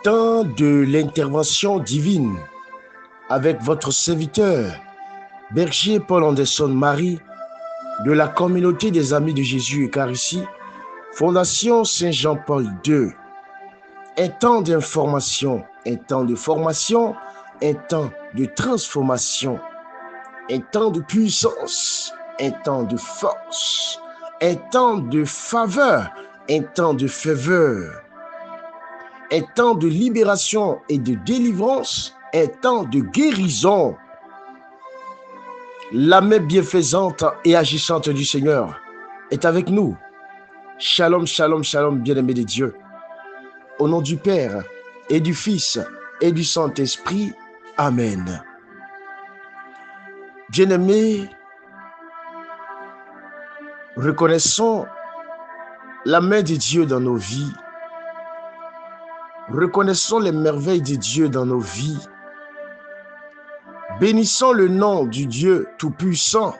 temps de l'intervention divine avec votre serviteur, Berger Paul Anderson Marie, de la communauté des Amis de Jésus Eucharistie, Fondation Saint-Jean-Paul II. Un temps d'information, un temps de formation, un temps de transformation, un temps de puissance, un temps de force, un temps de faveur, un temps de faveur, un temps de libération et de délivrance, un temps de guérison. La main bienfaisante et agissante du Seigneur est avec nous. Shalom, shalom, shalom, bien-aimés de Dieu. Au nom du Père et du Fils et du Saint-Esprit. Amen. Bien-aimés, reconnaissons la main de Dieu dans nos vies. Reconnaissons les merveilles de Dieu dans nos vies. Bénissons le nom du Dieu Tout-Puissant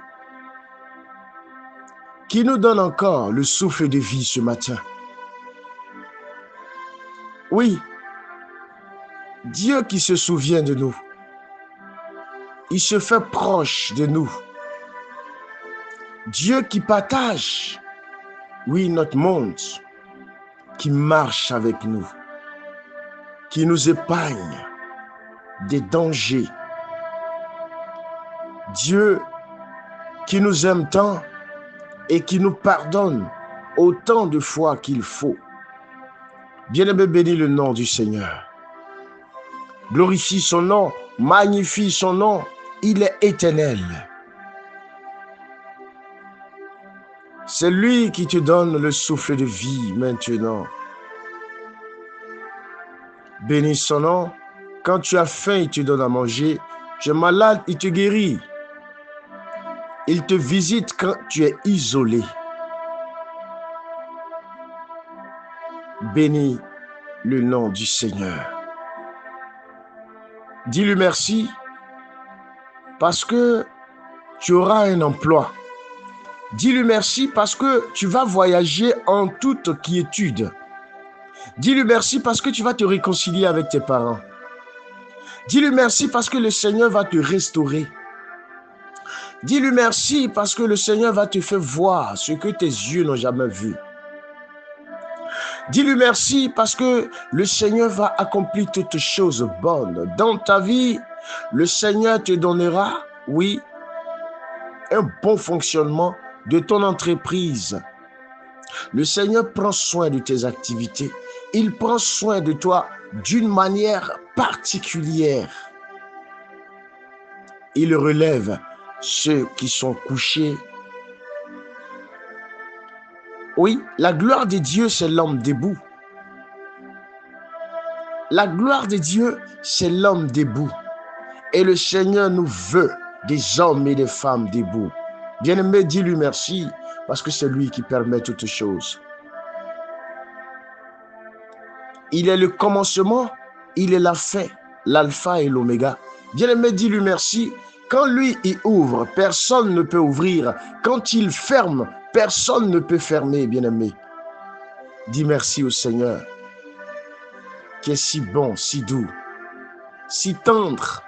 qui nous donne encore le souffle de vie ce matin. Oui, Dieu qui se souvient de nous. Il se fait proche de nous. Dieu qui partage, oui, notre monde, qui marche avec nous, qui nous épargne des dangers. Dieu qui nous aime tant et qui nous pardonne autant de fois qu'il faut. Bien-aimé, bénis le nom du Seigneur. Glorifie son nom, magnifie son nom, il est éternel. C'est lui qui te donne le souffle de vie maintenant. Bénis son nom. Quand tu as faim, il te donne à manger. Tu es malade, il te guérit. Il te visite quand tu es isolé. Bénis le nom du Seigneur. Dis-lui merci parce que tu auras un emploi. Dis-lui merci parce que tu vas voyager en toute quiétude. Dis-lui merci parce que tu vas te réconcilier avec tes parents. Dis-lui merci parce que le Seigneur va te restaurer. Dis-lui merci parce que le Seigneur va te faire voir ce que tes yeux n'ont jamais vu. Dis-lui merci parce que le Seigneur va accomplir toutes choses bonnes. Dans ta vie, le Seigneur te donnera, oui, un bon fonctionnement de ton entreprise. Le Seigneur prend soin de tes activités. Il prend soin de toi d'une manière particulière. Il relève ceux qui sont couchés. Oui, la gloire de Dieu, c'est l'homme debout. La gloire de Dieu, c'est l'homme debout. Et le Seigneur nous veut des hommes et des femmes debout. Bien-aimé, dis-lui merci, parce que c'est lui qui permet toutes choses. Il est le commencement, il est la fin, l'alpha et l'oméga. Bien-aimé, dis-lui merci. Quand lui, il ouvre, personne ne peut ouvrir. Quand il ferme, personne ne peut fermer, bien-aimé. Dis merci au Seigneur, qui est si bon, si doux, si tendre.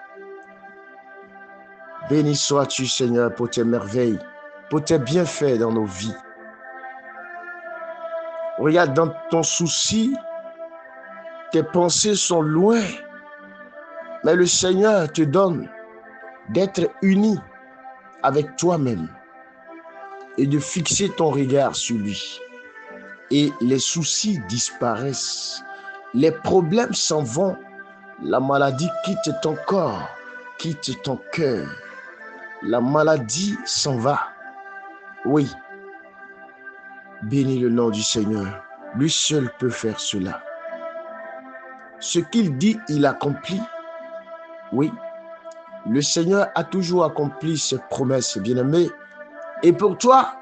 Béni sois-tu, Seigneur, pour tes merveilles, pour tes bienfaits dans nos vies. Regarde, dans ton souci, tes pensées sont loin, mais le Seigneur te donne d'être uni avec toi-même et de fixer ton regard sur lui. Et les soucis disparaissent, les problèmes s'en vont, la maladie quitte ton corps, quitte ton cœur. La maladie s'en va. Oui. Bénis le nom du Seigneur. Lui seul peut faire cela. Ce qu'il dit, il accomplit. Oui. Le Seigneur a toujours accompli ses promesses, bien-aimés. Et pour toi,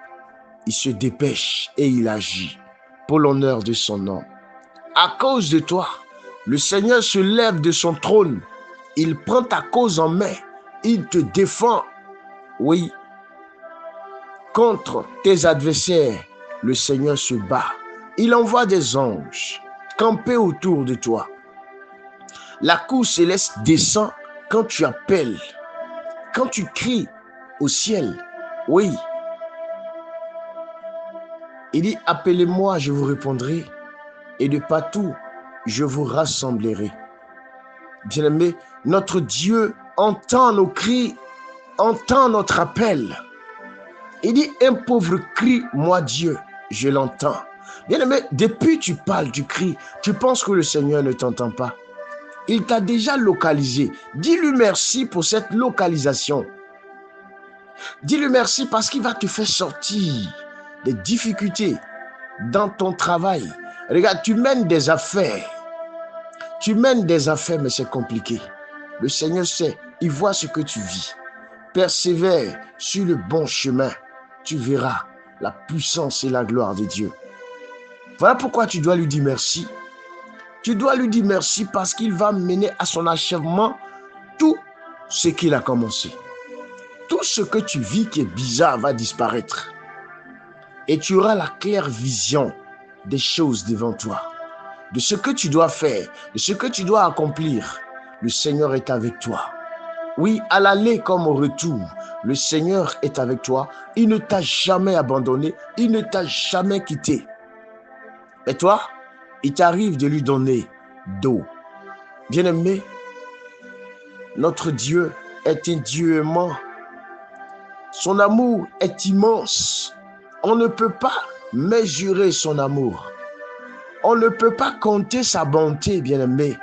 il se dépêche et il agit pour l'honneur de son nom. À cause de toi, le Seigneur se lève de son trône. Il prend ta cause en main. Il te défend. Oui, contre tes adversaires, le Seigneur se bat. Il envoie des anges camper autour de toi. La cour céleste descend quand tu appelles, quand tu cries au ciel. Oui. Il dit, appelez-moi, je vous répondrai, et de partout, je vous rassemblerai. Bien-aimé, notre Dieu entend nos cris, entend notre appel. Il dit, un pauvre crie, moi Dieu, je l'entends. Bien-aimé, depuis tu parles, tu cries, tu penses que le Seigneur ne t'entend pas. Il t'a déjà localisé. Dis-lui merci pour cette localisation. Dis-lui merci parce qu'il va te faire sortir des difficultés dans ton travail. Regarde, tu mènes des affaires. Tu mènes des affaires, mais c'est compliqué. Le Seigneur sait, il voit ce que tu vis. Persévère sur le bon chemin. Tu verras la puissance et la gloire de Dieu. Voilà pourquoi tu dois lui dire merci. Tu dois lui dire merci parce qu'il va mener à son achèvement tout ce qu'il a commencé. Tout ce que tu vis qui est bizarre va disparaître. Et tu auras la claire vision des choses devant toi, de ce que tu dois faire, de ce que tu dois accomplir. Le Seigneur est avec toi. Oui, à l'aller comme au retour, le Seigneur est avec toi. Il ne t'a jamais abandonné, il ne t'a jamais quitté. Et toi, il t'arrive de lui donner d'eau. Bien-aimé, notre Dieu est un Dieu aimant. Son amour est immense. On ne peut pas mesurer son amour. On ne peut pas compter sa bonté, bien-aimé.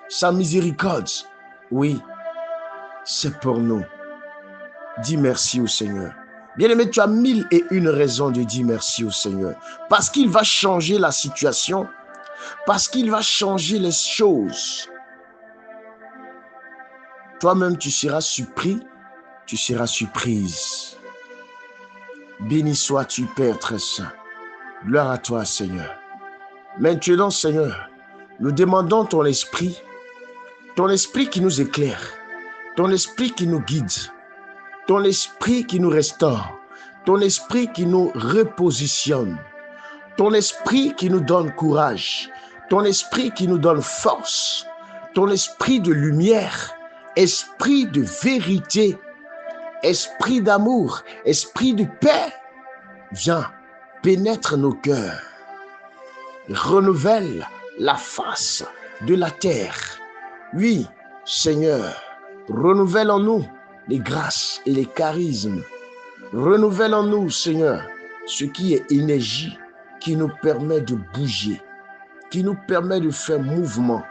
Sa miséricorde, oui, c'est pour nous. Dis merci au Seigneur. Bien-aimé, tu as 1001 raisons de dire merci au Seigneur. Parce qu'il va changer la situation. Parce qu'il va changer les choses. Toi-même, tu seras surpris. Tu seras surprise. Béni sois-tu, Père très saint. Gloire à toi, Seigneur. Maintenant, Seigneur, nous demandons ton esprit qui nous éclaire, ton esprit qui nous guide, ton esprit qui nous restaure, ton esprit qui nous repositionne, ton esprit qui nous donne courage, ton esprit qui nous donne force, ton esprit de lumière, esprit de vérité, esprit d'amour, esprit de paix. Viens, pénètre nos cœurs, renouvelle la face de la terre. Oui, Seigneur, renouvelle en nous les grâces et les charismes. Renouvelle en nous, Seigneur, ce qui est énergie, qui nous permet de bouger, qui nous permet de faire mouvement.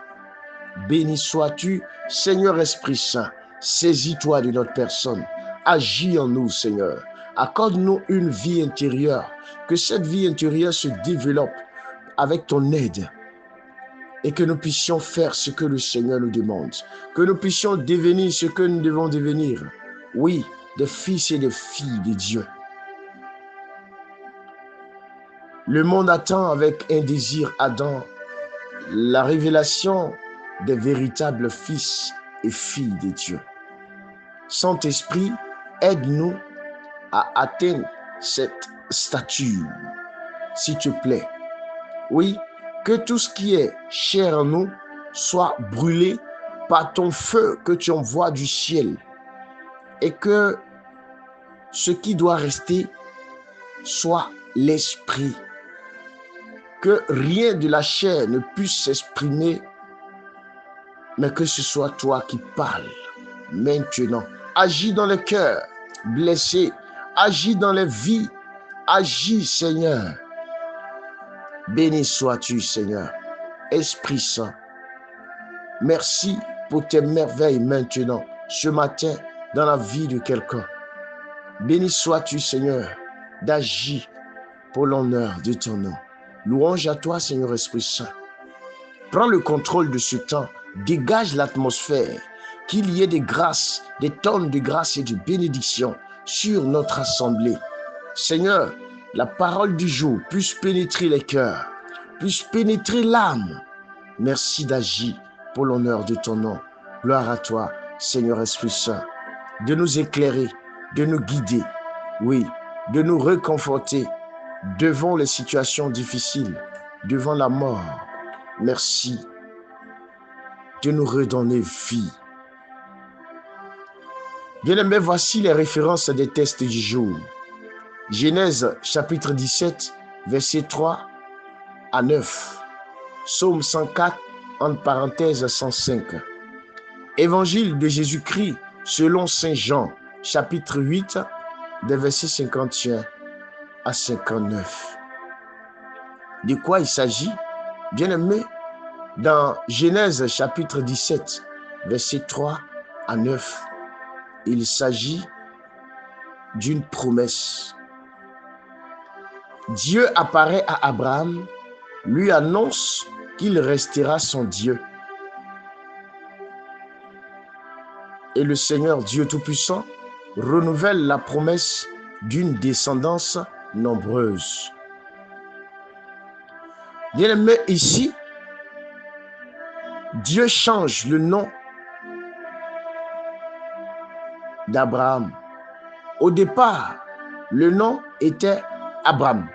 Béni sois-tu, Seigneur Esprit Saint, saisis-toi de notre personne. Agis en nous, Seigneur. Accorde-nous une vie intérieure, que cette vie intérieure se développe avec ton aide et que nous puissions faire ce que le Seigneur nous demande, que nous puissions devenir ce que nous devons devenir. Oui, des fils et des filles de Dieu. Le monde attend avec un désir ardent la révélation des véritables fils et filles de Dieu. Saint-Esprit, aide-nous à atteindre cette stature, s'il te plaît. Oui, que tout ce qui est cher en nous soit brûlé par ton feu que tu envoies du ciel et que ce qui doit rester soit l'esprit. Que rien de la chair ne puisse s'exprimer, mais que ce soit toi qui parles maintenant. Agis dans les cœurs blessés, agis dans les vies, agis, Seigneur. Béni sois-tu, Seigneur. Esprit Saint, merci pour tes merveilles maintenant, ce matin, dans la vie de quelqu'un. Béni sois-tu, Seigneur, d'agir pour l'honneur de ton nom. Louange à toi, Seigneur Esprit Saint. Prends le contrôle de ce temps, dégage l'atmosphère, qu'il y ait des grâces, des tonnes de grâces et de bénédictions sur notre assemblée. Seigneur, la parole du jour puisse pénétrer les cœurs, puisse pénétrer l'âme. Merci d'agir pour l'honneur de ton nom. Gloire à toi, Seigneur Esprit Saint, de nous éclairer, de nous guider, oui, de nous réconforter devant les situations difficiles, devant la mort. Merci. de nous redonner vie. Bien-aimés, voici les références des textes du jour. Genèse chapitre 17, versets 3 à 9. Psaume 104, entre parenthèses 105. Évangile de Jésus-Christ selon Saint Jean, chapitre 8, des versets 51 à 59. De quoi il s'agit? Bien-aimés, dans Genèse chapitre 17, versets 3 à 9, il s'agit d'une promesse. Dieu apparaît à Abraham, lui annonce qu'il restera son Dieu. Et le Seigneur Dieu Tout-Puissant renouvelle la promesse d'une descendance nombreuse. Bien-aimé, ici, Dieu change le nom d'Abraham. Au départ, le nom était Abraham.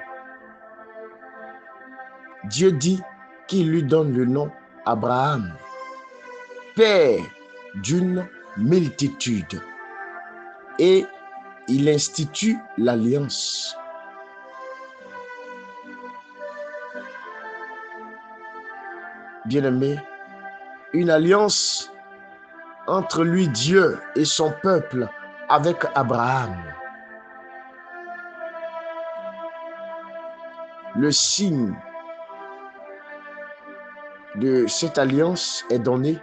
Dieu dit qu'il lui donne le nom Abraham, père d'une multitude. Et il institue l'alliance. Bien-aimé, une alliance entre lui, Dieu, et son peuple avec Abraham. Le signe de cette alliance est donné,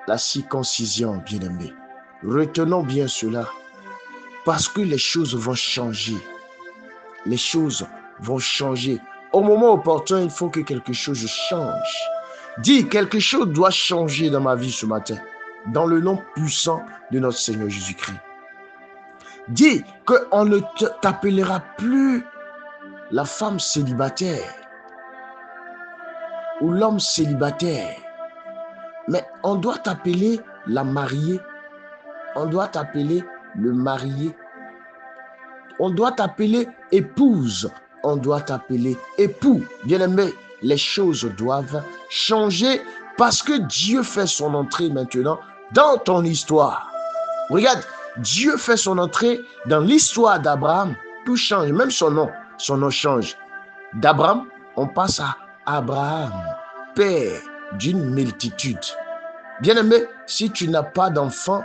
la circoncision, bien-aimé. Retenons bien cela, parce que les choses vont changer. Les choses vont changer. Au moment opportun, il faut que quelque chose change. Dis, quelque chose doit changer dans ma vie ce matin, dans le nom puissant de notre Seigneur Jésus-Christ. Dis qu'on ne t'appellera plus la femme célibataire ou l'homme célibataire, mais on doit t'appeler la mariée, on doit t'appeler le marié, on doit t'appeler épouse, on doit t'appeler époux. Bien-aimé, les choses doivent changer parce que Dieu fait son entrée maintenant dans ton histoire. Regarde, Dieu fait son entrée dans l'histoire d'Abraham. Tout change, même son nom change. D'Abraham, on passe à Abraham, père d'une multitude. Bien-aimé, si tu n'as pas d'enfant,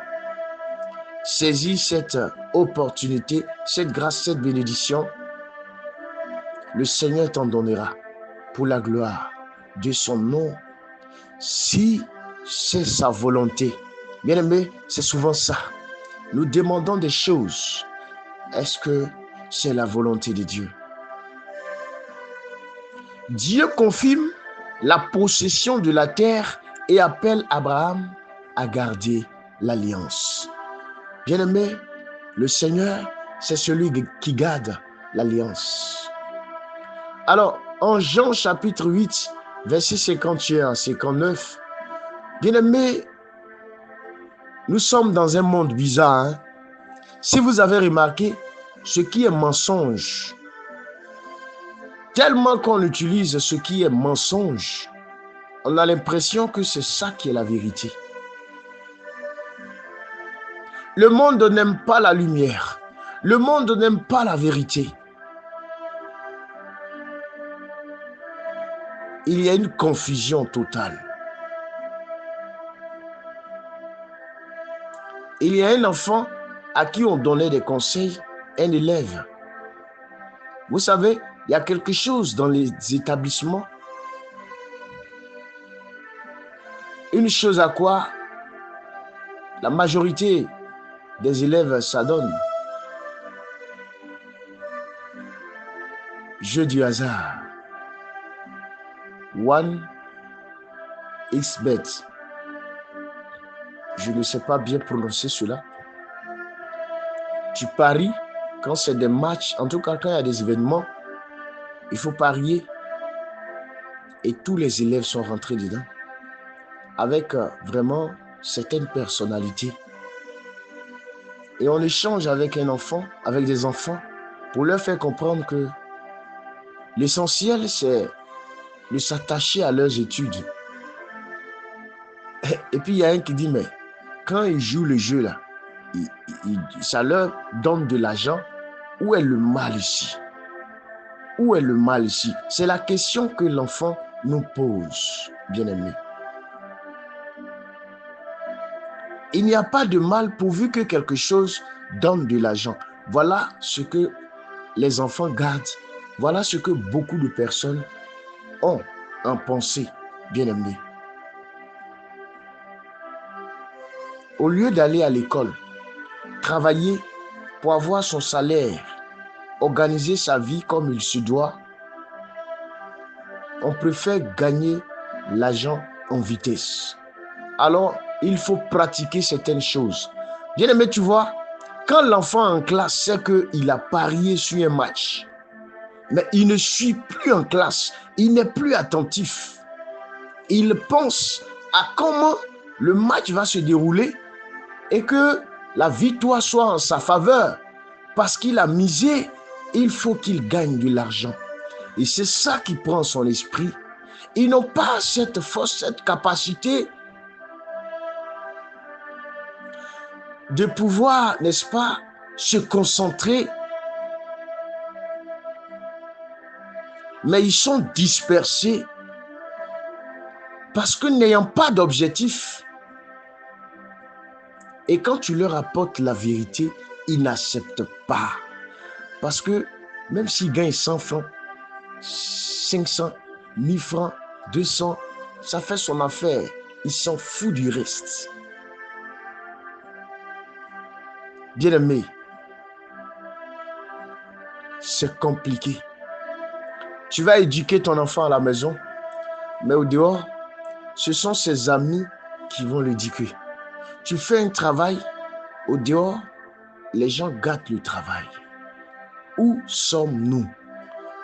saisis cette opportunité, cette grâce, cette bénédiction. Le Seigneur t'en donnera pour la gloire de son nom, si c'est sa volonté. Bien-aimé, c'est souvent ça. Nous demandons des choses. Est-ce que c'est la volonté de Dieu? Dieu confirme la possession de la terre et appelle Abraham à garder l'alliance. Bien-aimé, le Seigneur, c'est celui qui garde l'alliance. Alors, en Jean chapitre 8, verset 51 à 59, bien-aimé, nous sommes dans un monde bizarre. Hein? Si vous avez remarqué, ce qui est mensonge, tellement qu'on utilise ce qui est mensonge, on a l'impression que c'est ça qui est la vérité. Le monde n'aime pas la lumière. Le monde n'aime pas la vérité. Il y a une confusion totale. Il y a un enfant à qui on donnait des conseils, un élève. Vous savez, il y a quelque chose dans les établissements. Une chose à quoi la majorité des élèves s'adonnent. Jeu du hasard. 1xBet. Je ne sais pas bien prononcer cela. Tu paries quand c'est des matchs, en tout cas quand il y a des événements, il faut parier. Et tous les élèves sont rentrés dedans avec vraiment certaines personnalités. Et on échange avec des enfants, pour leur faire comprendre que l'essentiel, c'est de s'attacher à leurs études. Et puis il y a un qui dit, mais quand ils jouent le jeu là, ça leur donne de l'argent. Où est le mal ici? Où est le mal ici? C'est la question que l'enfant nous pose, bien-aimé. Il n'y a pas de mal pourvu que quelque chose donne de l'argent. Voilà ce que les enfants gardent. Voilà ce que beaucoup de personnes ont en pensée, bien-aimé. Au lieu d'aller à l'école, travailler pour avoir son salaire, organiser sa vie comme il se doit, on préfère gagner l'argent en vitesse. Alors, il faut pratiquer certaines choses. Bien aimé, tu vois, quand l'enfant en classe sait qu'il a parié sur un match, mais il ne suit plus en classe, il n'est plus attentif. Il pense à comment le match va se dérouler et que la victoire soit en sa faveur. Parce qu'il a misé, il faut qu'il gagne de l'argent. Et c'est ça qui prend son esprit. Ils n'ont pas cette force, cette capacité de pouvoir, n'est-ce pas, se concentrer. Mais ils sont dispersés parce que n'ayant pas d'objectif, et quand tu leur apportes la vérité, ils n'acceptent pas. Parce que même s'ils gagnent 100 francs, 500, 1000 francs, 200, ça fait son affaire. Ils s'en foutent du reste. Bien-aimé, c'est compliqué. Tu vas éduquer ton enfant à la maison, mais au dehors, ce sont ses amis qui vont l'éduquer. Tu fais un travail, au dehors, les gens gâtent le travail. Où sommes-nous?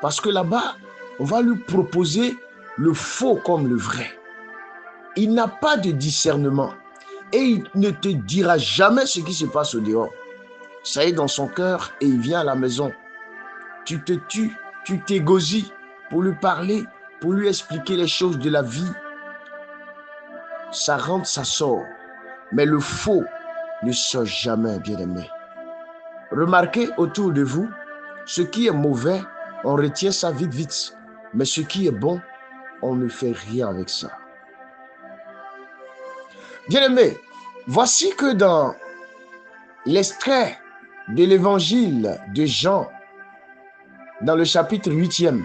Parce que là-bas, on va lui proposer le faux comme le vrai. Il n'a pas de discernement et il ne te dira jamais ce qui se passe au dehors. Ça est dans son cœur et il vient à la maison. Tu te tues, tu t'égosies pour lui parler, pour lui expliquer les choses de la vie. Ça rentre, ça sort. Mais le faux ne sort jamais, bien-aimé. Remarquez autour de vous, ce qui est mauvais, on retient ça vite, vite. Mais ce qui est bon, on ne fait rien avec ça. Bien-aimé, voici que dans l'extrait de l'évangile de Jean, dans le chapitre 8e,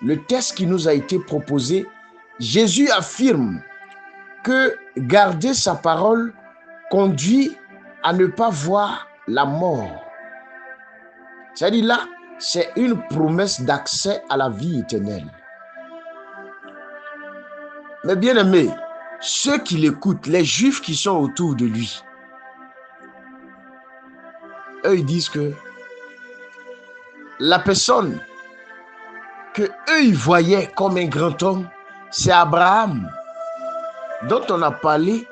le texte qui nous a été proposé, Jésus affirme que garder sa parole conduit à ne pas voir la mort. C'est-à-dire là, c'est une promesse d'accès à la vie éternelle. Mais bien aimé, ceux qui l'écoutent, les Juifs qui sont autour de lui, eux ils disent que la personne que eux ils voyaient comme un grand homme, c'est Abraham, dont on a parlé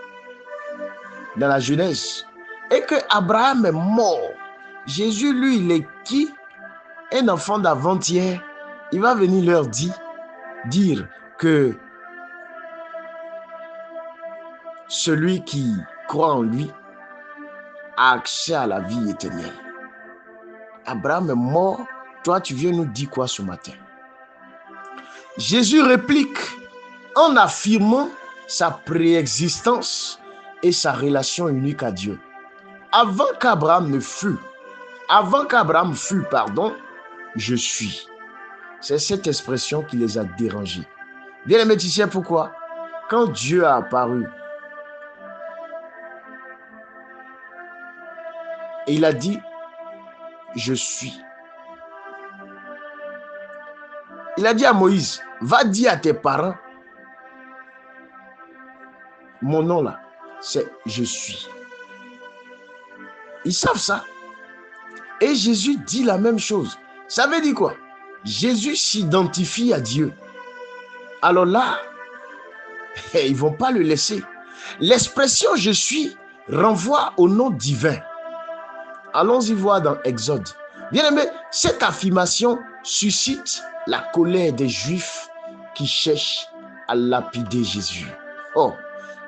dans la Genèse, et que Abraham est mort. Jésus, lui, il est qui? Un enfant d'avant-hier. Il va venir leur dire que celui qui croit en lui a accès à la vie éternelle. Abraham est mort. Toi, tu viens nous dire quoi ce matin? Jésus réplique en affirmant sa préexistence et sa relation unique à Dieu. Avant qu'Abraham fût, je suis. C'est cette expression qui les a dérangés. Bien aimé, tu sais pourquoi? Quand Dieu a apparu, et il a dit, je suis. Il a dit à Moïse, va dire à tes parents, mon nom là, c'est je suis. Ils savent ça. Et Jésus dit la même chose. Ça veut dire quoi? Jésus s'identifie à Dieu. Alors là, ils ne vont pas le laisser. L'expression je suis renvoie au nom divin. Allons-y voir dans Exode. Bien aimé, cette affirmation suscite la colère des Juifs qui cherchent à lapider Jésus. Oh,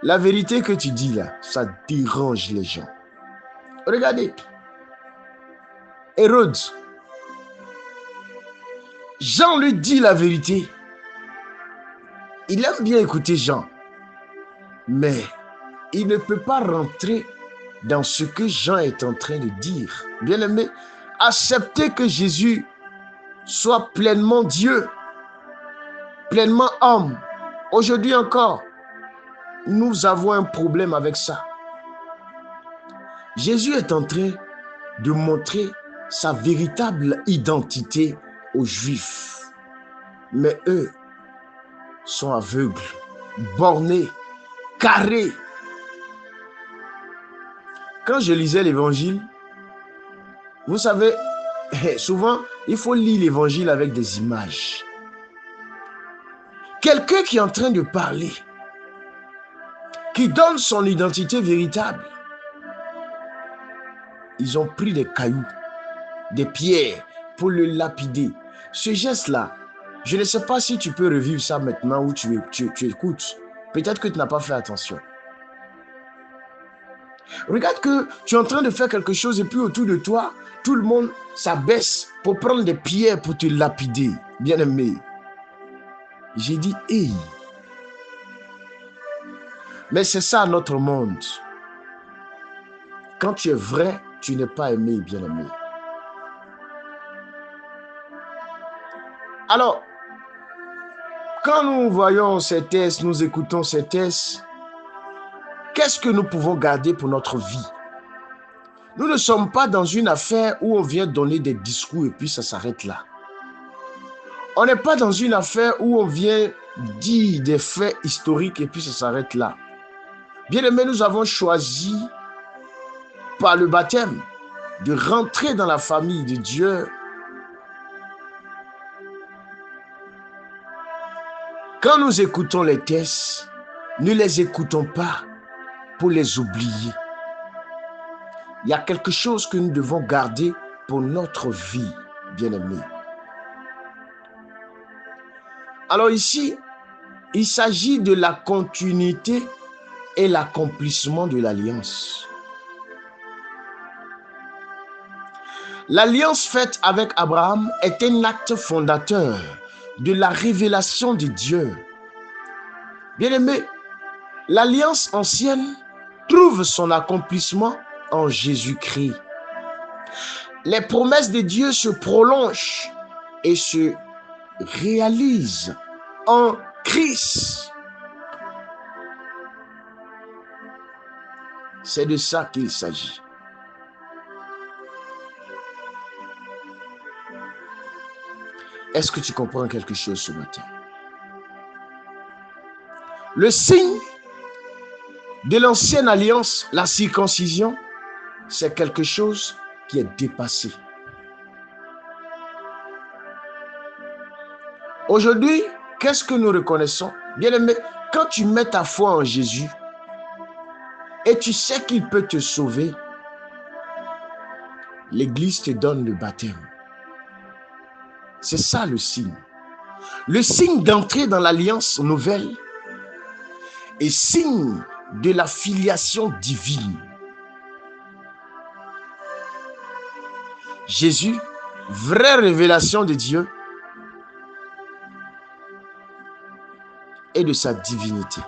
La vérité que tu dis là, ça dérange les gens. Regardez, Hérode, Jean lui dit la vérité. Il aime bien écouter Jean, mais il ne peut pas rentrer dans ce que Jean est en train de dire. Bien-aimé, accepter que Jésus soit pleinement Dieu, pleinement homme. Aujourd'hui encore, nous avons un problème avec ça. Jésus est en train de montrer sa véritable identité aux Juifs. Mais eux sont aveugles, bornés, carrés. Quand je lisais l'évangile, vous savez, souvent, il faut lire l'évangile avec des images. Quelqu'un qui est en train de parler, qui donne son identité véritable, ils ont pris des cailloux, des pierres pour le lapider. Ce geste-là, je ne sais pas si tu peux revivre ça maintenant où tu écoutes. Peut-être que tu n'as pas fait attention. Regarde que tu es en train de faire quelque chose et puis autour de toi, tout le monde s'abaisse pour prendre des pierres pour te lapider. Bien-aimé, j'ai dit, hey. Mais c'est ça notre monde. Quand tu es vrai, tu n'es pas aimé, bien-aimé. Alors, quand nous voyons ces tests, nous écoutons ces tests, qu'est-ce que nous pouvons garder pour notre vie? Nous ne sommes pas dans une affaire où on vient donner des discours et puis ça s'arrête là. On n'est pas dans une affaire où on vient dire des faits historiques et puis ça s'arrête là. Bien aimé, nous avons choisi par le baptême de rentrer dans la famille de Dieu. Quand nous écoutons les tests, ne les écoutons pas pour les oublier. Il y a quelque chose que nous devons garder pour notre vie, bien-aimés. Alors ici, il s'agit de la continuité et l'accomplissement de l'alliance. L'alliance faite avec Abraham est un acte fondateur de la révélation de Dieu. Bien-aimé, l'alliance ancienne trouve son accomplissement en Jésus-Christ. Les promesses de Dieu se prolongent et se réalisent en Christ. C'est de ça qu'il s'agit. Est-ce que tu comprends quelque chose ce matin? Le signe de l'ancienne alliance, la circoncision, c'est quelque chose qui est dépassé. Aujourd'hui, qu'est-ce que nous reconnaissons? Bien-aimé, quand tu mets ta foi en Jésus et tu sais qu'il peut te sauver, l'Église te donne le baptême. C'est ça le signe. Le signe d'entrer dans l'alliance nouvelle est signe de la filiation divine. Jésus, vraie révélation de Dieu et de sa divinité.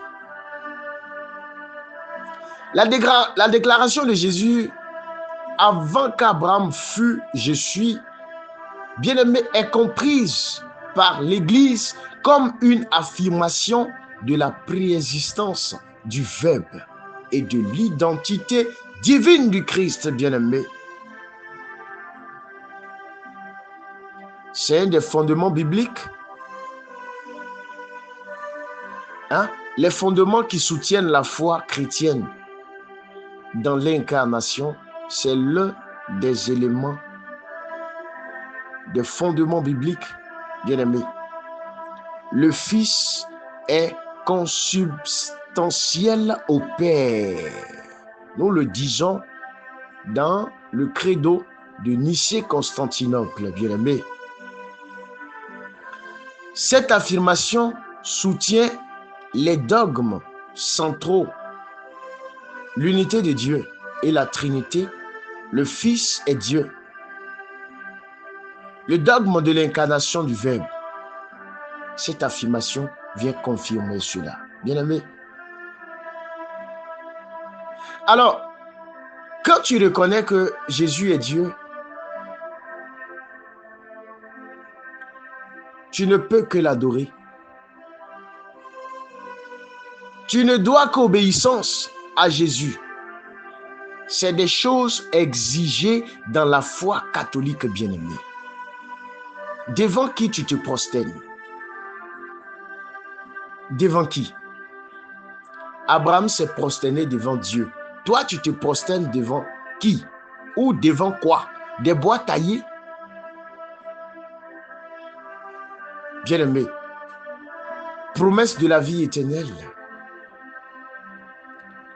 La déclaration de Jésus avant qu'Abraham fût « Je suis », bien-aimé, est comprise par l'Église comme une affirmation de la préexistence du Verbe et de l'identité divine du Christ, bien-aimé. C'est un des fondements bibliques. Les fondements qui soutiennent la foi chrétienne dans l'incarnation, c'est l'un des éléments, des fondements bibliques, bien-aimés. Le Fils est consubstantiel au Père. Nous le disons dans le credo de Nicée-Constantinople, bien-aimé. Cette affirmation soutient les dogmes centraux l'unité de Dieu et la Trinité, le Fils est Dieu. Le dogme de l'incarnation du Verbe, cette affirmation vient confirmer cela. Bien-aimé. Alors, quand tu reconnais que Jésus est Dieu, tu ne peux que l'adorer. Tu ne dois qu'obéissance à Jésus. C'est des choses exigées dans la foi catholique bien-aimée. Devant qui tu te prosternes? Devant qui? Abraham s'est prosterné devant Dieu. Toi, tu te prosternes devant qui? Ou devant quoi? Des bois taillés? Bien-aimé, promesse de la vie éternelle.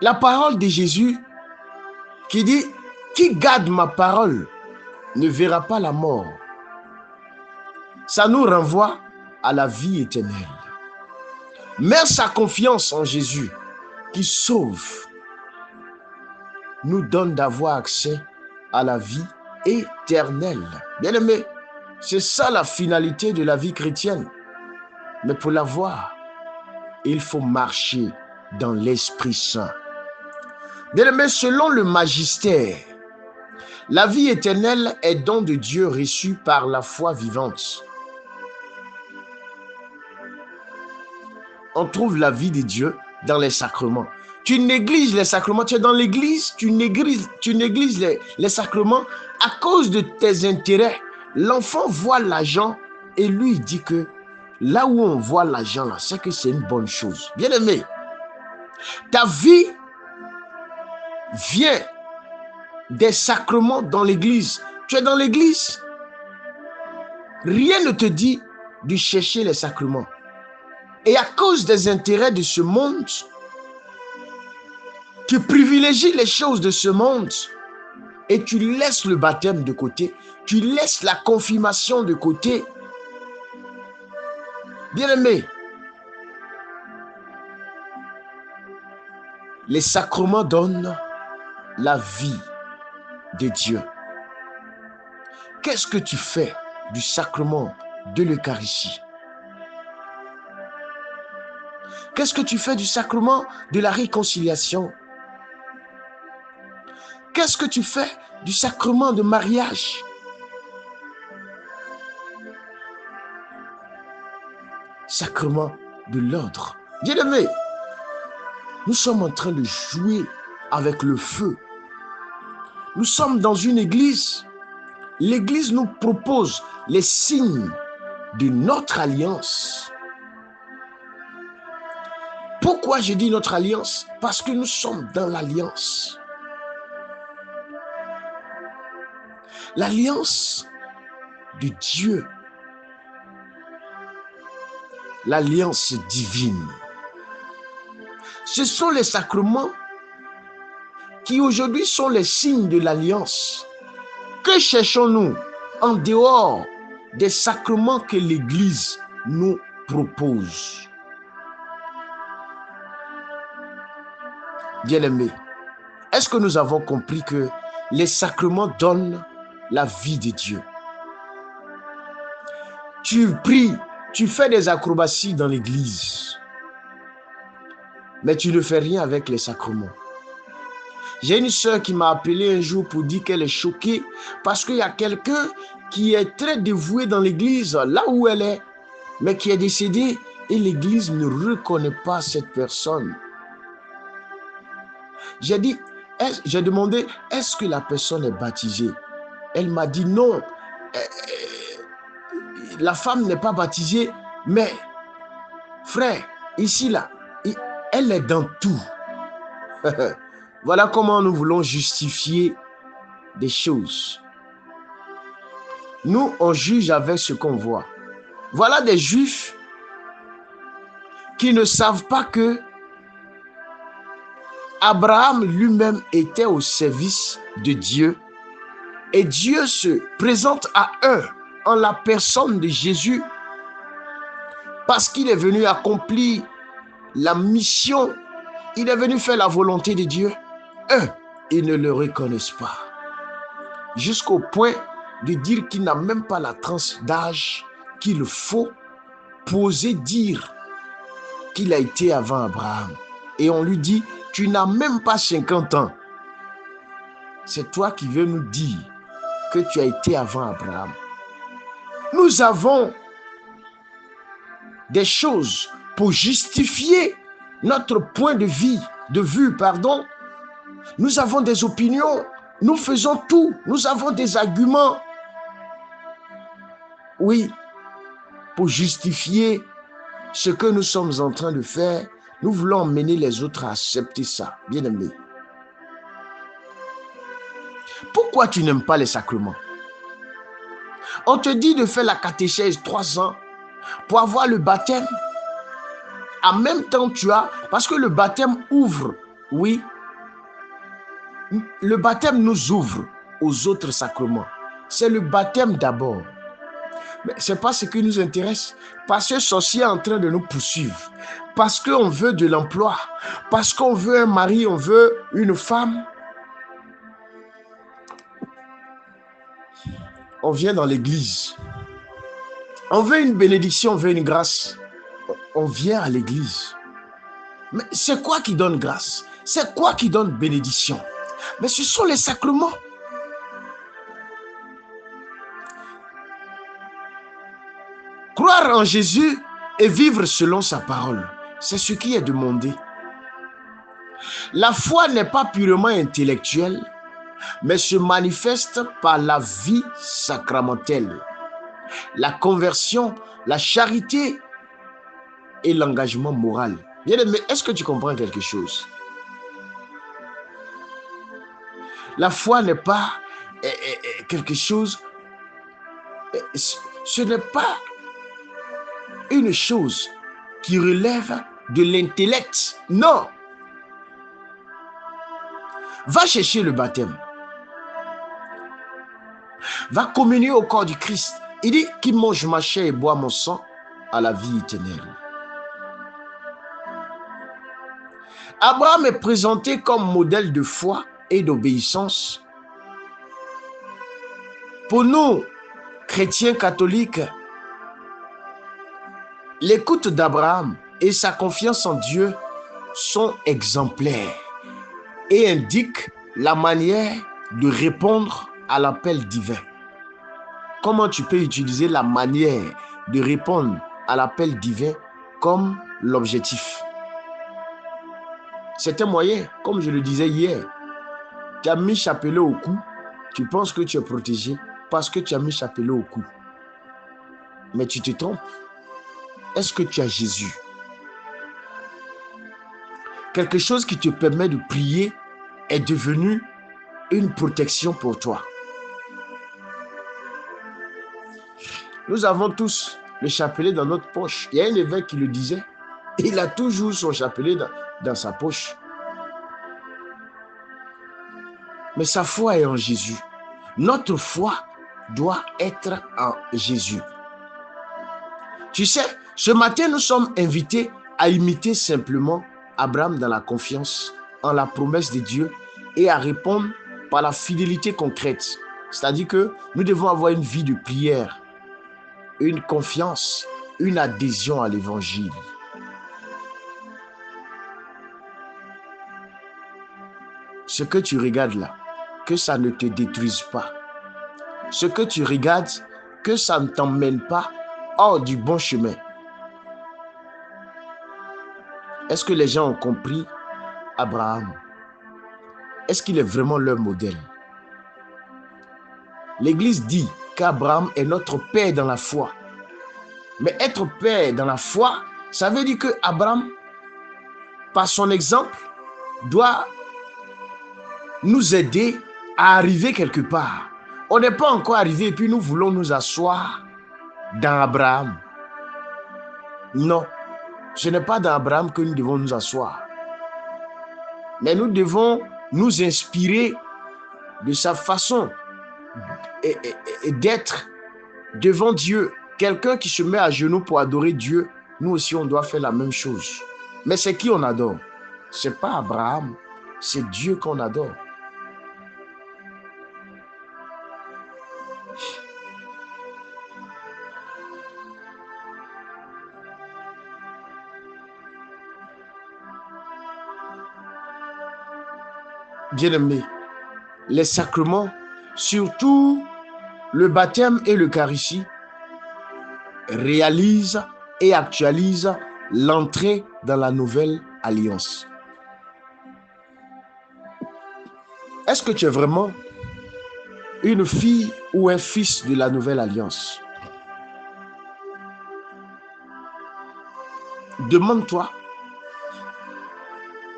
La parole de Jésus qui dit, qui garde ma parole ne verra pas la mort. Ça nous renvoie à la vie éternelle. Mais sa confiance en Jésus qui sauve nous donne d'avoir accès à la vie éternelle. Bien-aimé, c'est ça la finalité de la vie chrétienne. Mais pour l'avoir, il faut marcher dans l'Esprit Saint. Bien-aimé, selon le magistère, la vie éternelle est don de Dieu reçu par la foi vivante. On trouve la vie de Dieu dans les sacrements. Tu négliges les sacrements, tu es dans l'église, tu négliges les sacrements à cause de tes intérêts. L'enfant voit l'argent et lui dit que là où on voit l'argent, c'est que c'est une bonne chose. Bien-aimé, ta vie vient des sacrements dans l'église. Tu es dans l'église, rien ne te dit de chercher les sacrements. Et à cause des intérêts de ce monde, tu privilégies les choses de ce monde et tu laisses le baptême de côté, tu laisses la confirmation de côté. Bien-aimé, les sacrements donnent la vie de Dieu. Qu'est-ce que tu fais du sacrement de l'Eucharistie? Qu'est-ce que tu fais du sacrement de la réconciliation? Qu'est-ce que tu fais du sacrement de mariage? Sacrement de l'ordre. Bien-aimé, nous sommes en train de jouer avec le feu. Nous sommes dans une église. L'église nous propose les signes de notre alliance. Pourquoi je dis notre alliance? Parce que nous sommes dans l'alliance. L'alliance de Dieu. L'alliance divine. Ce sont les sacrements qui aujourd'hui sont les signes de l'alliance. Que cherchons-nous en dehors des sacrements que l'Église nous propose? Bien-aimés, est-ce que nous avons compris que les sacrements donnent la vie de Dieu? Tu pries, tu fais des acrobaties dans l'église, mais tu ne fais rien avec les sacrements. J'ai une sœur qui m'a appelé un jour pour dire qu'elle est choquée parce qu'il y a quelqu'un qui est très dévoué dans l'église, là où elle est, mais qui est décédé et l'église ne reconnaît pas cette personne. J'ai demandé, est-ce que la personne est baptisée? Elle m'a dit non, la femme n'est pas baptisée, mais frère, ici là, elle est dans tout. Voilà comment nous voulons justifier des choses. Nous, on juge avec ce qu'on voit. Voilà des juifs qui ne savent pas que Abraham lui-même était au service de Dieu et Dieu se présente à eux en la personne de Jésus parce qu'il est venu accomplir la mission, il est venu faire la volonté de Dieu. Un, ils ne le reconnaissent pas. Jusqu'au point de dire qu'il n'a même pas la tranche d'âge qu'il faut pour oser dire qu'il a été avant Abraham. Et on lui dit, tu n'as même pas 50 ans. C'est toi qui veux nous dire que tu as été avant Abraham. Nous avons des choses pour justifier notre point de vue. Nous avons des opinions, nous faisons tout, nous avons des arguments. Oui, pour justifier ce que nous sommes en train de faire, nous voulons emmener les autres à accepter ça, bien-aimé. Pourquoi tu n'aimes pas les sacrements? On te dit de faire la catéchèse 3 ans pour avoir le baptême. En même temps, parce que le baptême ouvre, oui, le baptême nous ouvre aux autres sacrements. C'est le baptême d'abord. Mais ce n'est pas ce qui nous intéresse. Parce que sorcier est en train de nous poursuivre. Parce qu'on veut de l'emploi. Parce qu'on veut un mari, on veut une femme. On vient dans l'église. On veut une bénédiction, on veut une grâce. On vient à l'église. Mais c'est quoi qui donne grâce? C'est quoi qui donne bénédiction? Mais ce sont les sacrements. Croire en Jésus et vivre selon sa parole, c'est ce qui est demandé. La foi n'est pas purement intellectuelle, mais se manifeste par la vie sacramentelle, la conversion, la charité et l'engagement moral. Bien-aimé, est-ce que tu comprends quelque chose? La foi n'est pas quelque chose, ce n'est pas une chose qui relève de l'intellect. Non. Va chercher le baptême. Va communier au corps du Christ. Il dit qu'il mange ma chair et boit mon sang à la vie éternelle. Abraham est présenté comme modèle de foi et d'obéissance. Pour nous, chrétiens catholiques, l'écoute d'Abraham et sa confiance en Dieu sont exemplaires et indiquent la manière de répondre à l'appel divin. Comment tu peux utiliser la manière de répondre à l'appel divin comme l'objectif? C'est un moyen, comme je le disais hier. Tu as mis chapelet au cou, tu penses que tu es protégé parce que tu as mis chapelet au cou. Mais tu te trompes. Est-ce que tu as Jésus? Quelque chose qui te permet de prier est devenu une protection pour toi. Nous avons tous le chapelet dans notre poche. Il y a un évêque qui le disait. Il a toujours son chapelet dans sa poche. Mais sa foi est en Jésus. Notre foi doit être en Jésus. Tu sais, ce matin, nous sommes invités à imiter simplement Abraham dans la confiance, en la promesse de Dieu et à répondre par la fidélité concrète. C'est-à-dire que nous devons avoir une vie de prière, une confiance, une adhésion à l'évangile. Ce que tu regardes là, que ça ne te détruise pas. Ce que tu regardes, que ça ne t'emmène pas hors du bon chemin. Est-ce que les gens ont compris Abraham? Est-ce qu'il est vraiment leur modèle? L'Église dit qu'Abraham est notre père dans la foi. Mais être père dans la foi, ça veut dire que Abraham, par son exemple, doit nous aider à arriver quelque part. On n'est pas encore arrivé et puis nous voulons nous asseoir dans Abraham. Non, ce n'est pas dans Abraham que nous devons nous asseoir. Mais nous devons nous inspirer de sa façon d'être devant Dieu. Quelqu'un qui se met à genoux pour adorer Dieu, nous aussi on doit faire la même chose. Mais c'est qui on adore? Ce n'est pas Abraham, c'est Dieu qu'on adore. Bien-aimés, les sacrements, surtout le baptême et l'Eucharistie, réalisent et actualisent l'entrée dans la nouvelle alliance. Est-ce que tu es vraiment une fille ou un fils de la nouvelle alliance? Demande-toi.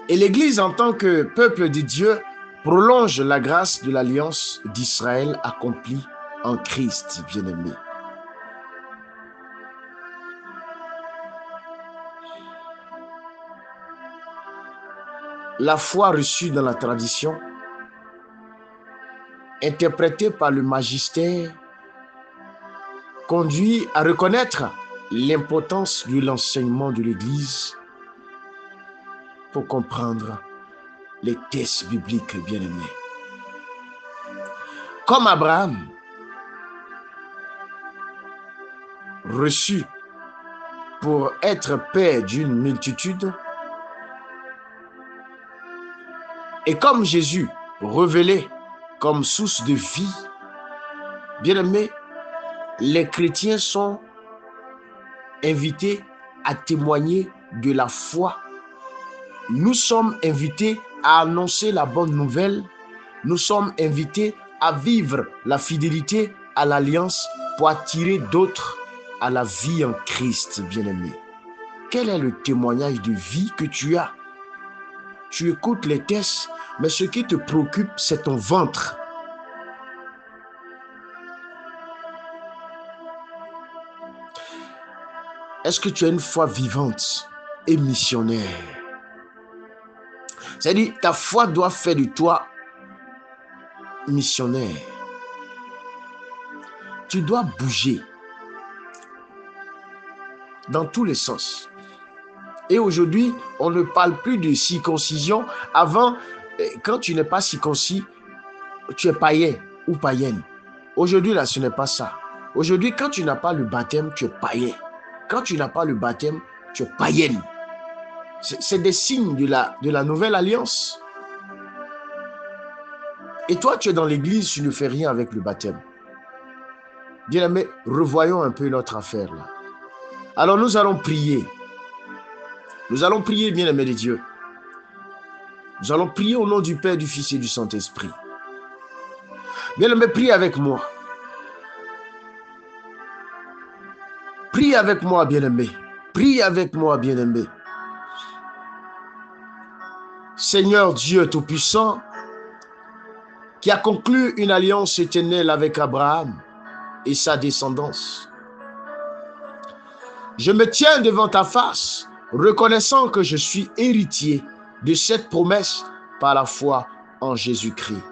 Et l'Église, en tant que peuple de Dieu, prolonge la grâce de l'alliance d'Israël accomplie en Christ, bien-aimé. La foi reçue dans la tradition, interprétée par le magistère, conduit à reconnaître l'importance de l'enseignement de l'Église pour comprendre les textes bibliques, bien-aimés. Comme Abraham, reçu pour être père d'une multitude, et comme Jésus, révélé comme source de vie, bien-aimés, les chrétiens sont invités à témoigner de la foi. Nous sommes invités à annoncer la bonne nouvelle. Nous sommes invités à vivre la fidélité à l'alliance pour attirer d'autres à la vie en Christ, bien-aimé. Quel est le témoignage de vie que tu as? Tu écoutes les textes, mais ce qui te préoccupe, c'est ton ventre. Est-ce que tu as une foi vivante et missionnaire? C'est-à-dire, ta foi doit faire de toi missionnaire. Tu dois bouger dans tous les sens. Et aujourd'hui, on ne parle plus de circoncision. Avant, quand tu n'es pas circoncis, tu es païen ou païenne. Aujourd'hui, là, ce n'est pas ça. Aujourd'hui, quand tu n'as pas le baptême, tu es païen. Quand tu n'as pas le baptême, tu es païenne. C'est des signes de la nouvelle alliance. Et toi, tu es dans l'église, tu ne fais rien avec le baptême. Bien-aimés, revoyons un peu notre affaire là. Alors nous allons prier. Nous allons prier, bien-aimés de Dieu. Nous allons prier au nom du Père, du Fils et du Saint-Esprit. Bien-aimés, prie avec moi. Prie avec moi, bien-aimé. Prie avec moi, bien-aimé. Seigneur Dieu Tout-Puissant, qui a conclu une alliance éternelle avec Abraham et sa descendance. Je me tiens devant ta face, reconnaissant que je suis héritier de cette promesse par la foi en Jésus-Christ.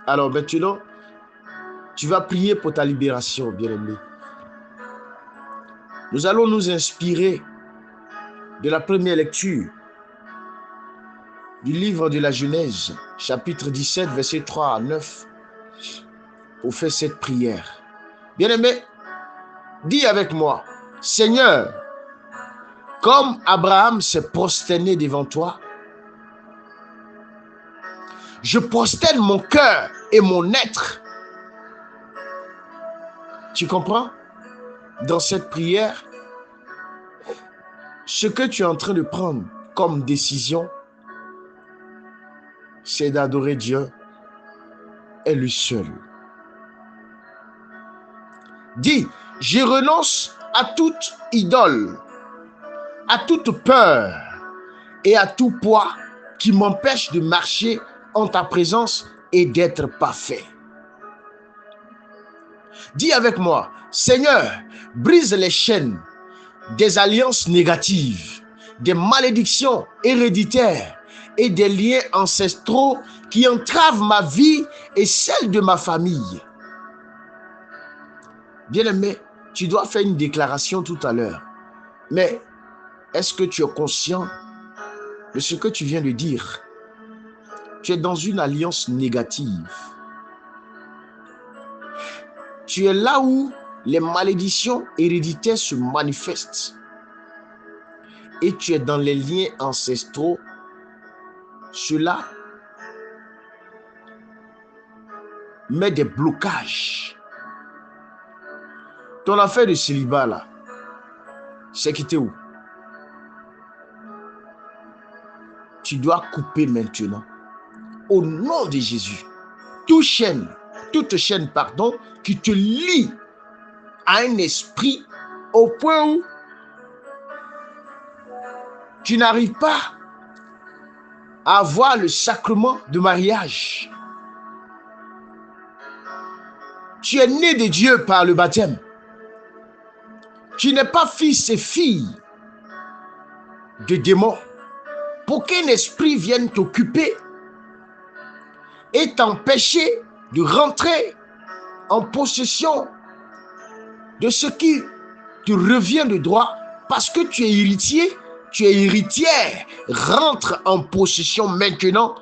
Alors maintenant, tu vas prier pour ta libération, bien-aimé. Nous allons nous inspirer de la première lecture du livre de la Genèse, chapitre 17, versets 3 à 9, pour faire cette prière. Bien-aimé, dis avec moi, Seigneur, comme Abraham s'est prosterné devant toi, je prosterne mon cœur et mon être. Tu comprends? Dans cette prière, ce que tu es en train de prendre comme décision, c'est d'adorer Dieu et lui seul. Dis, je renonce à toute idole, à toute peur et à tout poids qui m'empêche de marcher en ta présence et d'être parfait. Dis avec moi, Seigneur, brise les chaînes des alliances négatives, des malédictions héréditaires et des liens ancestraux qui entravent ma vie et celle de ma famille. Bien-aimé, tu dois faire une déclaration tout à l'heure. Mais Est-ce que tu es conscient de ce que tu viens de dire? Tu es dans une alliance négative. Tu es là où les malédictions héréditaires se manifestent. Et tu es dans les liens ancestraux. Cela met des blocages. Ton affaire de célibat là, c'est quitté où? Tu dois couper maintenant. Au nom de Jésus. Toute chaîne, qui te lie à un esprit au point où tu n'arrives pas à avoir le sacrement de mariage. Tu es né de Dieu par le baptême. Tu n'es pas fils et fille de démons. Pour qu'un esprit vienne t'occuper et t'empêcher de rentrer en possession de ce qui te revient de droit, parce que tu es héritier, tu es héritière. Rentre en possession maintenant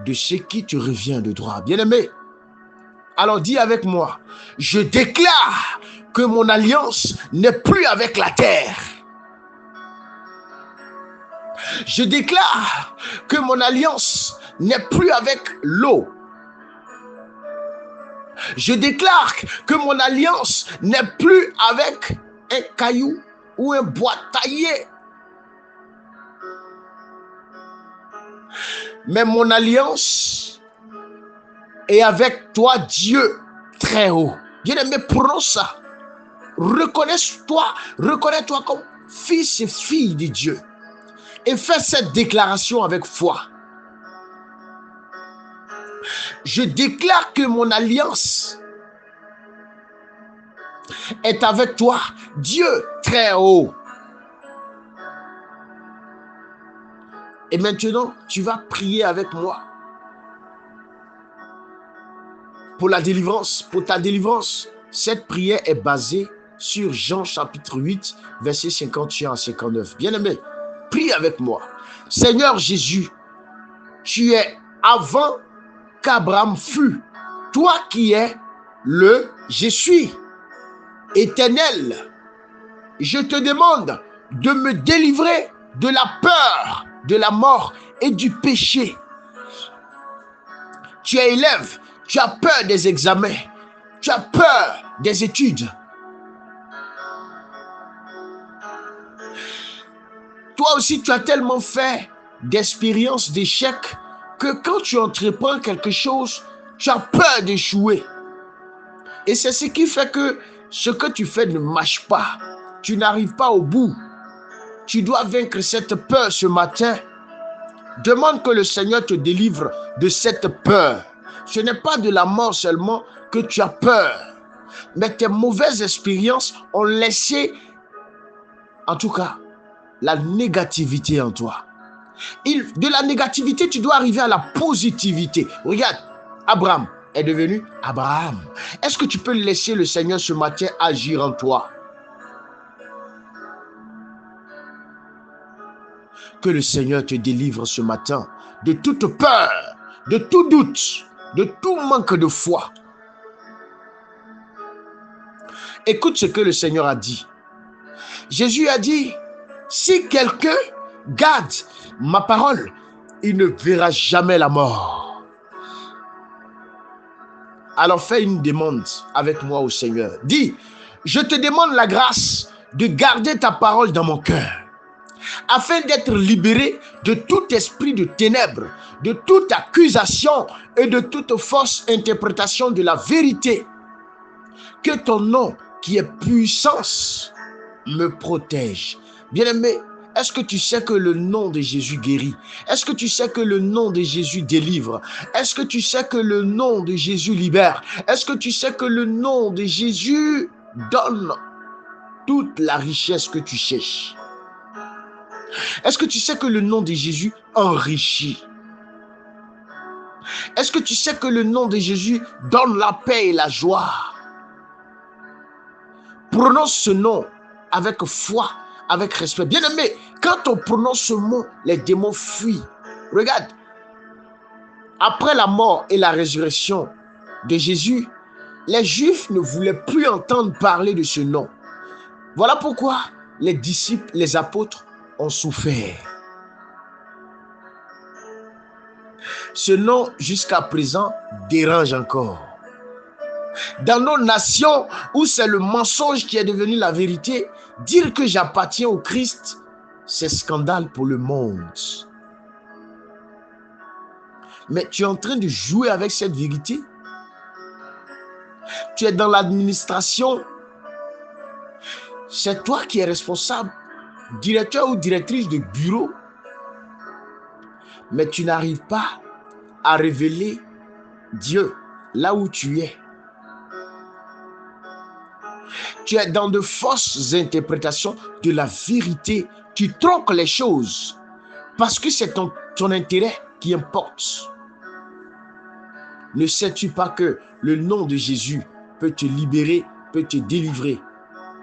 de ce qui te revient de droit. Bien-aimé, alors dis avec moi, je déclare que mon alliance n'est plus avec la terre. Je déclare que mon alliance n'est plus avec l'eau. Je déclare que mon alliance n'est plus avec un caillou ou un bois taillé. Mais mon alliance est avec toi, Dieu très haut. Bien-aimé, prononce ça. Reconnais-toi comme fils et fille de Dieu. Et fais cette déclaration avec foi. Je déclare que mon alliance est avec toi, Dieu très haut. Et maintenant, tu vas prier avec moi pour la délivrance, pour ta délivrance. Cette prière est basée sur Jean chapitre 8, versets 51 à 59. Bien-aimé, prie avec moi. Seigneur Jésus, tu es avant qu'Abraham fût. Toi qui es le je suis éternel. Je te demande de me délivrer de la peur, de la mort et du péché. Tu es élève, tu as peur des examens, tu as peur des études. Toi aussi, tu as tellement fait d'expériences d'échecs que quand tu entreprends quelque chose, tu as peur d'échouer. Et c'est ce qui fait que ce que tu fais ne marche pas. Tu n'arrives pas au bout. Tu dois vaincre cette peur ce matin. Demande que le Seigneur te délivre de cette peur. Ce n'est pas de la mort seulement que tu as peur, mais tes mauvaises expériences ont laissé, en tout cas, la négativité en toi. De la négativité, tu dois arriver à la positivité. Regarde, Abraham est devenu Abraham. Est-ce que tu peux laisser le Seigneur ce matin agir en toi? Que le Seigneur te délivre ce matin de toute peur, de tout doute, de tout manque de foi. Écoute ce que le Seigneur a dit. Jésus a dit, si quelqu'un garde ma parole, il ne verra jamais la mort. Alors fais une demande avec moi au Seigneur. Dis, je te demande la grâce de garder ta parole dans mon cœur, afin d'être libéré de tout esprit de ténèbres, de toute accusation et de toute fausse interprétation de la vérité. Que ton nom, qui est puissance, me protège. Bien-aimé, est-ce que tu sais que le nom de Jésus guérit? Est-ce que tu sais que le nom de Jésus délivre? Est-ce que tu sais que le nom de Jésus libère? Est-ce que tu sais que le nom de Jésus donne toute la richesse que tu cherches? Est-ce que tu sais que le nom de Jésus enrichit? Est-ce que tu sais que le nom de Jésus donne la paix et la joie? Prononce ce nom avec foi, avec respect. Bien-aimé, quand on prononce ce mot, les démons fuient. Regarde, après la mort et la résurrection de Jésus, les Juifs ne voulaient plus entendre parler de ce nom. Voilà pourquoi les disciples, les apôtres ont souffert. Ce nom, jusqu'à présent, dérange encore. Dans nos nations où c'est le mensonge qui est devenu la vérité, dire que j'appartiens au Christ, c'est scandale pour le monde. Mais tu es en train de jouer avec cette vérité. Tu es dans l'administration. C'est toi qui es responsable, directeur ou directrice de bureau. Mais tu n'arrives pas à révéler Dieu là où tu es. Tu es dans de fausses interprétations de la vérité. Tu tronques les choses parce que c'est ton intérêt qui importe. Ne sais-tu pas que le nom de Jésus peut te libérer, peut te délivrer?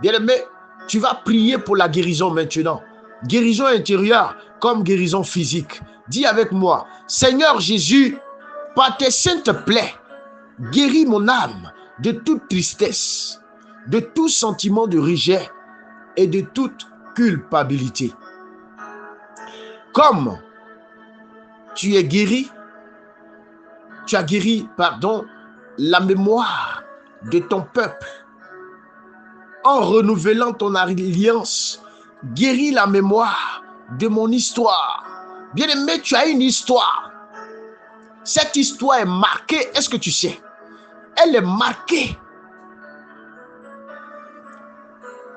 Bien-aimé, tu vas prier pour la guérison maintenant. Guérison intérieure comme guérison physique. Dis avec moi, Seigneur Jésus, par tes saintes plaies, guéris mon âme de toute tristesse, de tout sentiment de rejet et de toute culpabilité. Comme tu es guéri, tu as guéri, la mémoire de ton peuple. En renouvelant ton alliance, guéris la mémoire de mon histoire. Bien-aimé, tu as une histoire. Cette histoire est marquée, est-ce que tu sais? Elle est marquée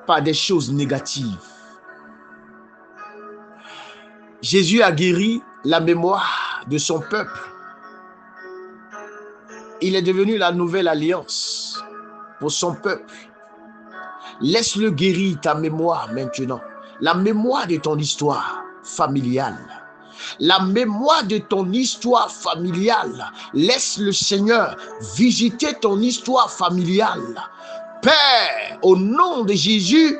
par des choses négatives. Jésus a guéri la mémoire de son peuple. Il est devenu la nouvelle alliance pour son peuple. Laisse-le guérir ta mémoire maintenant. La mémoire de ton histoire familiale. La mémoire de ton histoire familiale. Laisse le Seigneur visiter ton histoire familiale. Père, au nom de Jésus,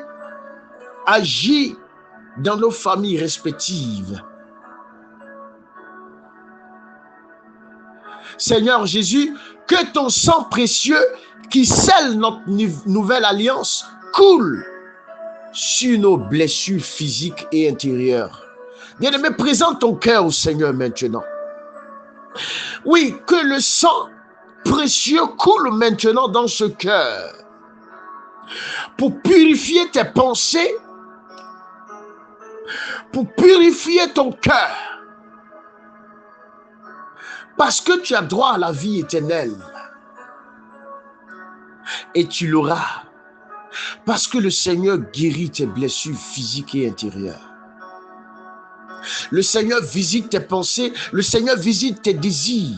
agis dans nos familles respectives. Seigneur Jésus, que ton sang précieux qui scelle notre nouvelle alliance coule sur nos blessures physiques et intérieures. Bien-aimé, présente ton cœur au Seigneur maintenant. Oui, que le sang précieux coule maintenant dans ce cœur pour purifier tes pensées, pour purifier ton cœur. Parce que tu as droit à la vie éternelle. Et tu l'auras. Parce que le Seigneur guérit tes blessures physiques et intérieures. Le Seigneur visite tes pensées. Le Seigneur visite tes désirs.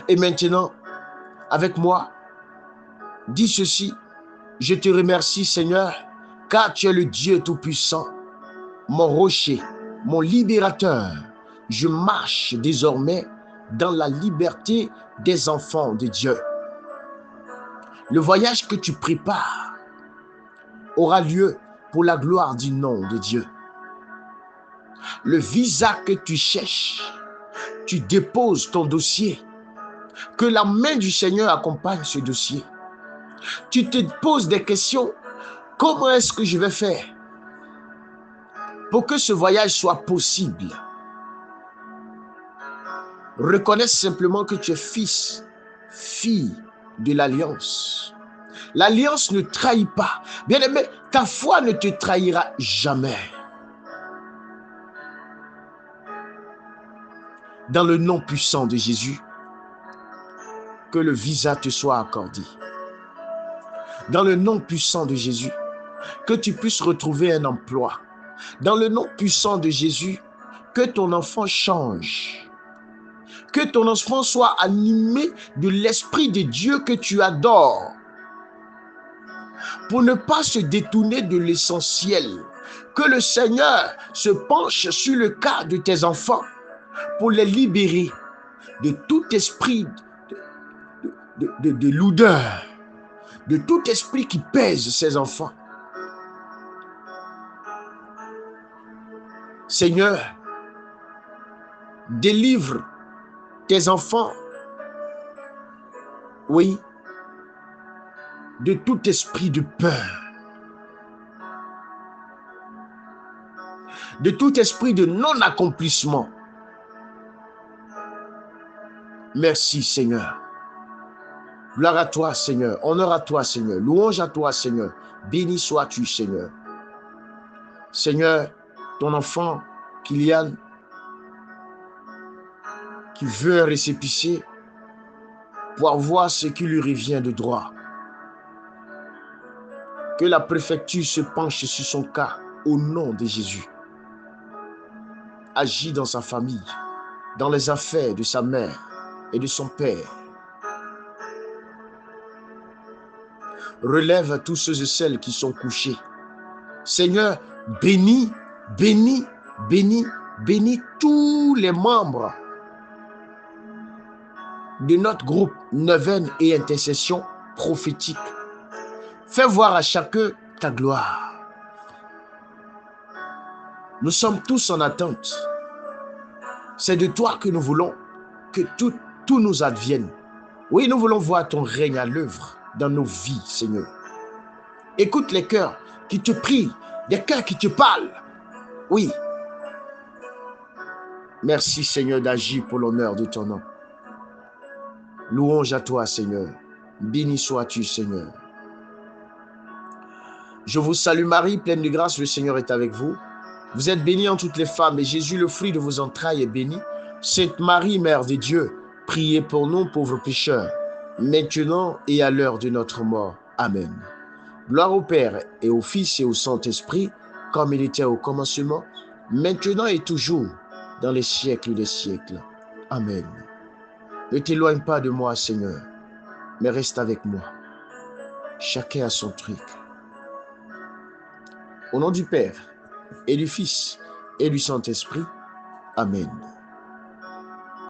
Et maintenant, avec moi, dis ceci. Je te remercie, Seigneur, car tu es le Dieu Tout-Puissant, mon rocher, mon libérateur. Je marche désormais dans la liberté des enfants de Dieu. Le voyage que tu prépares aura lieu pour la gloire du nom de Dieu. Le visa que tu cherches, tu déposes ton dossier. Que la main du Seigneur accompagne ce dossier. Tu te poses des questions. Comment est-ce que je vais faire pour que ce voyage soit possible? Reconnais simplement que tu es fils, fille de l'alliance. L'alliance ne trahit pas. Bien-aimé, ta foi ne te trahira jamais. Dans le nom puissant de Jésus, que le visa te soit accordé. Dans le nom puissant de Jésus, que tu puisses retrouver un emploi. Dans le nom puissant de Jésus, que ton enfant change. Que ton enfant soit animé de l'Esprit de Dieu que tu adores. Pour ne pas se détourner de l'essentiel. Que le Seigneur se penche sur le cas de tes enfants pour les libérer de tout esprit de lourdeur, de tout esprit qui pèse ces enfants. Seigneur, délivre tes enfants, oui, de tout esprit de peur, de tout esprit de non-accomplissement. Merci Seigneur. Gloire à toi Seigneur, honneur à toi Seigneur, louange à toi Seigneur, béni sois-tu Seigneur. Seigneur, ton enfant Kylian, qui veut un récépissé pour avoir ce qui lui revient de droit. Que la préfecture se penche sur son cas au nom de Jésus. Agis dans sa famille, dans les affaires de sa mère et de son père. Relève tous ceux et celles qui sont couchés. Seigneur, bénis, bénis, bénis, bénis tous les membres de notre groupe neuvaine et intercession prophétique. Fais voir à chacun ta gloire. Nous sommes tous en attente. C'est de toi que nous voulons que tout nous advienne. Oui, nous voulons voir ton règne à l'œuvre dans nos vies, Seigneur. Écoute les cœurs qui te prient, des cœurs qui te parlent. Oui. Merci, Seigneur, d'agir pour l'honneur de ton nom. Louange à toi, Seigneur. Béni sois-tu, Seigneur. Je vous salue, Marie, pleine de grâce, le Seigneur est avec vous. Vous êtes bénie en toutes les femmes, et Jésus, le fruit de vos entrailles, est béni. Sainte Marie, Mère de Dieu, priez pour nous, pauvres pécheurs, maintenant et à l'heure de notre mort. Amen. Gloire au Père, et au Fils, et au Saint-Esprit, comme il était au commencement, maintenant et toujours, dans les siècles des siècles. Amen. Ne t'éloigne pas de moi, Seigneur, mais reste avec moi. Chacun a son truc. Au nom du Père, et du Fils, et du Saint-Esprit. Amen.